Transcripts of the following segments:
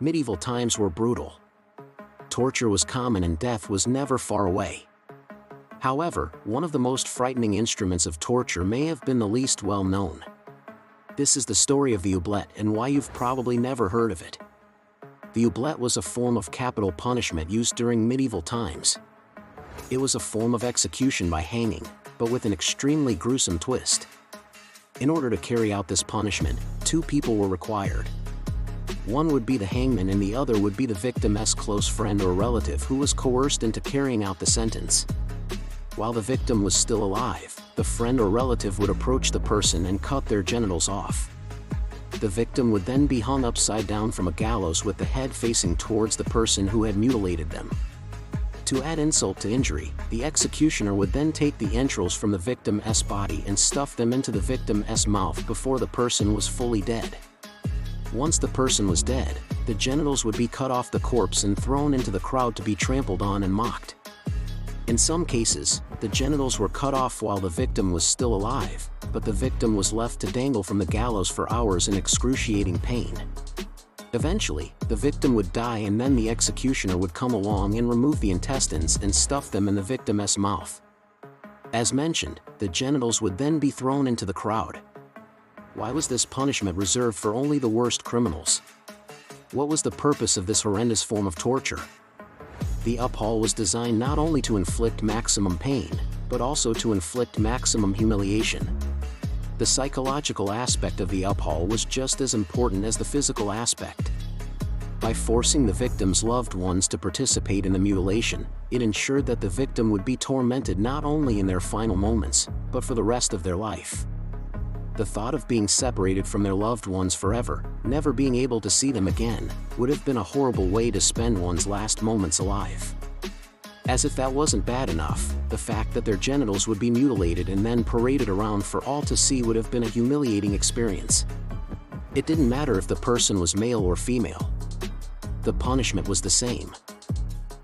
Medieval times were brutal. Torture was common and death was never far away. However, one of the most frightening instruments of torture may have been the least well known. This is the story of the oubliette and why you've probably never heard of it. The oubliette was a form of capital punishment used during medieval times. It was a form of execution by hanging, but with an extremely gruesome twist. In order to carry out this punishment, two people were required. One would be the hangman and the other would be the victim's close friend or relative who was coerced into carrying out the sentence. While the victim was still alive, the friend or relative would approach the person and cut their genitals off. The victim would then be hung upside down from a gallows with the head facing towards the person who had mutilated them. To add insult to injury, the executioner would then take the entrails from the victim's body and stuff them into the victim's mouth before the person was fully dead. Once the person was dead, the genitals would be cut off the corpse and thrown into the crowd to be trampled on and mocked. In some cases, the genitals were cut off while the victim was still alive, but the victim was left to dangle from the gallows for hours in excruciating pain. Eventually, the victim would die and then the executioner would come along and remove the intestines and stuff them in the victim's mouth. As mentioned, the genitals would then be thrown into the crowd. Why was this punishment reserved for only the worst criminals? What was the purpose of this horrendous form of torture? The oubliette was designed not only to inflict maximum pain, but also to inflict maximum humiliation. The psychological aspect of the oubliette was just as important as the physical aspect. By forcing the victim's loved ones to participate in the mutilation, it ensured that the victim would be tormented not only in their final moments, but for the rest of their life. The thought of being separated from their loved ones forever, never being able to see them again, would have been a horrible way to spend one's last moments alive. As if that wasn't bad enough, the fact that their genitals would be mutilated and then paraded around for all to see would have been a humiliating experience. It didn't matter if the person was male or female. The punishment was the same.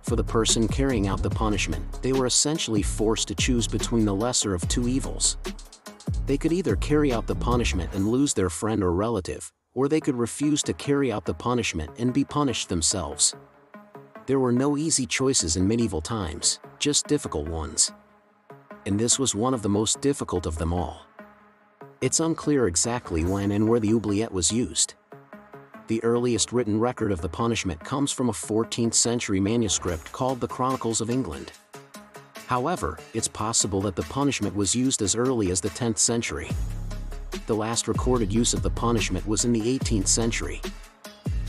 For the person carrying out the punishment, they were essentially forced to choose between the lesser of two evils. They could either carry out the punishment and lose their friend or relative, or they could refuse to carry out the punishment and be punished themselves. There were no easy choices in medieval times, just difficult ones. And this was one of the most difficult of them all. It's unclear exactly when and where the oubliette was used. The earliest written record of the punishment comes from a 14th century manuscript called the Chronicles of England. However, it's possible that the punishment was used as early as the 10th century. The last recorded use of the punishment was in the 18th century.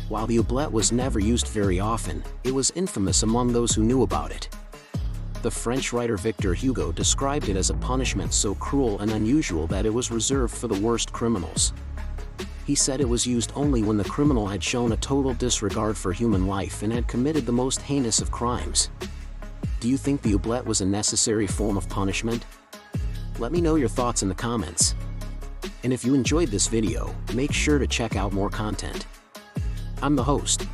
While the oubliette was never used very often, it was infamous among those who knew about it. The French writer Victor Hugo described it as a punishment so cruel and unusual that it was reserved for the worst criminals. He said it was used only when the criminal had shown a total disregard for human life and had committed the most heinous of crimes. Do you think the oubliette was a necessary form of punishment? Let me know your thoughts in the comments. And if you enjoyed this video, make sure to check out more content. I'm the host.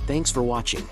Thanks for watching.